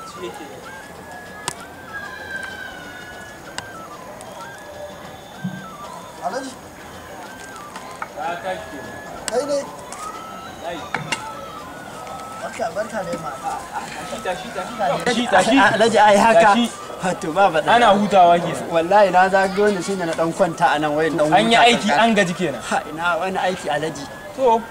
bacci yake ne. Alhaji. Ka kake. Kai ne. Ai. Barka da yamma. Tashi. Alhaji ai haka. Wato ba ba. Ana hutawa kenan. Wallahi na zago ne shine na dan kwanta a nan wayin dan. An yi aiki an gaji kenan. Ha ina wani aiki Alhaji. To.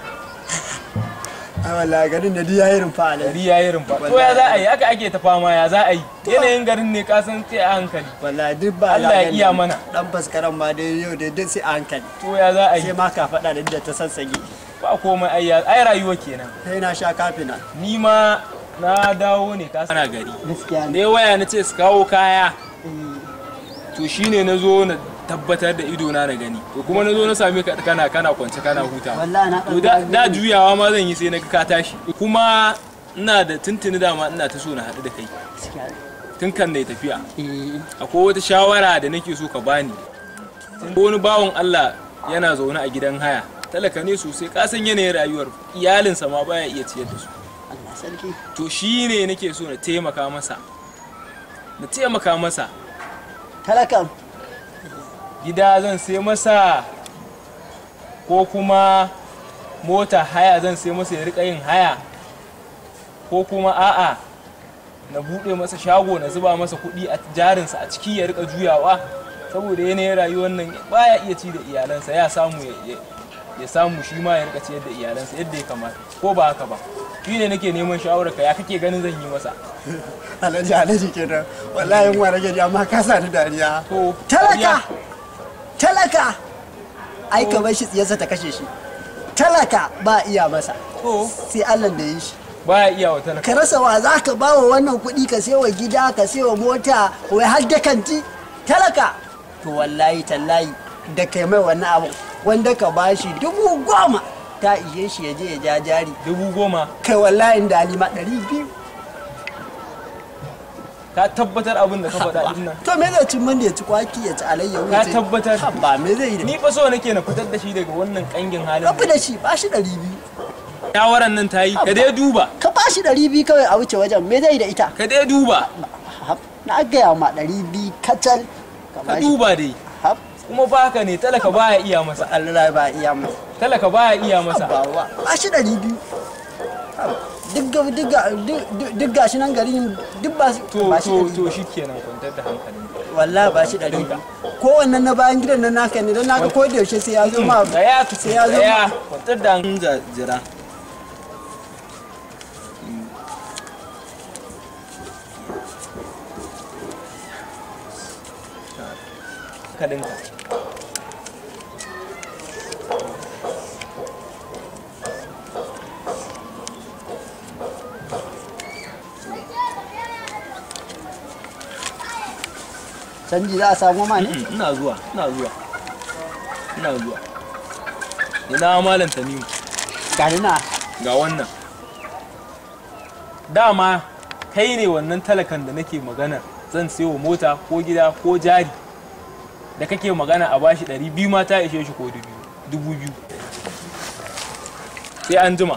Wallahi garin da yayi rumfa Alhaji. Gari yayi rumfa. To ya za a yi? Haka ake ta fama ya za a yi? Yanayin garin ne ka san sai a hankali. Wallahi duk ba Allah ya iya mana. Dan faskaran ma dai yau dai duk sai a hankali. To ya za a yi? Sai ma ka faɗa da ta sassage. Ba komai ai rayuwa kenan. Sai na sha kafina. Ni ma na dawo ne ka sana gari. Gaskiya ne. Ne waya na ce su kawo kaya. To shine na zo na tabbatar da ido na gani. To kuma na zo na same ka kana kwance kana huta. Wallahi na to da juyawa ma zan yi sai na ka tashi. Kuma ina da tuntuni dama ina ta so na haɗu da kai. Tun kan na tafiya. Akwai wata shawara da nake so ka bani. Wani bawan Allah yana zaune a gidan haya. Talaka ne sosai ka san yanayin rayuwar iyalinsa ma baya iya ciyar da su. Allah sarki. To shine nake so na taimaka masa. Talakan. Gida zan sai masa ko kuma mota haya zan sai masa ya rika yin haya ko kuma a'a na bude masa shago na zuba masa kuɗi a jarinsa a ciki ya rika juyawa saboda yanayin rayuwar nan baya iya ci da iyalansa ya samu shi ma ya rika ciyar da iyalansa yadda ya kamata ko ba haka ba shi ne nake neman shawararka ya kake ganin zan yi masa. Alhaji kenan wallahi in wara gaji amma ka sa ni dariya. To talaka ai ka bar shi tsiyarsa ta kashe shi. Talaka ba iya masa. Sai Allah da yi shi. Ba iya wa talaka. Ka rasa wa za ka ba wa wannan kuɗi ka sai wa gida ka sai wa mota wai har da kanti. Talaka to wallahi tallahi da kai mai wannan abu wanda ka ba shi 10,000 ta ishe shi ya je ya ja jari. 10,000? Kai wallahi da Halima 200. Ka tabbatar abin da ka faɗa din nan. To me zai ci man da ya ci kwaki ya ci alayyahu. Ka tabbatar. Ba me zai yi. Ni fa so nake na fitar da shi daga wannan kangin halin. Rabu da shi ba shi 200. Shawaran nan ta yi ka dai duba. Ka ba shi 200 kawai a wuce wajen me zai yi da ita. Ka dai duba. Na gaya ma 200 kacal. Ka duba dai. Kuma ba haka ne talaka baya iya masa. Allah ba iya masa. Talaka baya iya masa. Ba shi 200. Duk gashi nan garin duk ba shi. To shikenan kwantar da hankalin. Wallahi ba shi 200. Ko wannan na bayan gidan nan naka ne don naka ko da yaushe sai ya zo ma. Sai ya zo ma. Kwantar da hankalin jira. Kalinka. Canji za a samu ma ne? Ina zuwa. Ina malam Tanimu. Ga wannan. Dama kai ne wannan talakan da nake magana zan sayo mota ko gida ko jari da kake magana a bashi 200 ma ta ishe shi ko 2,000. Sai an jima.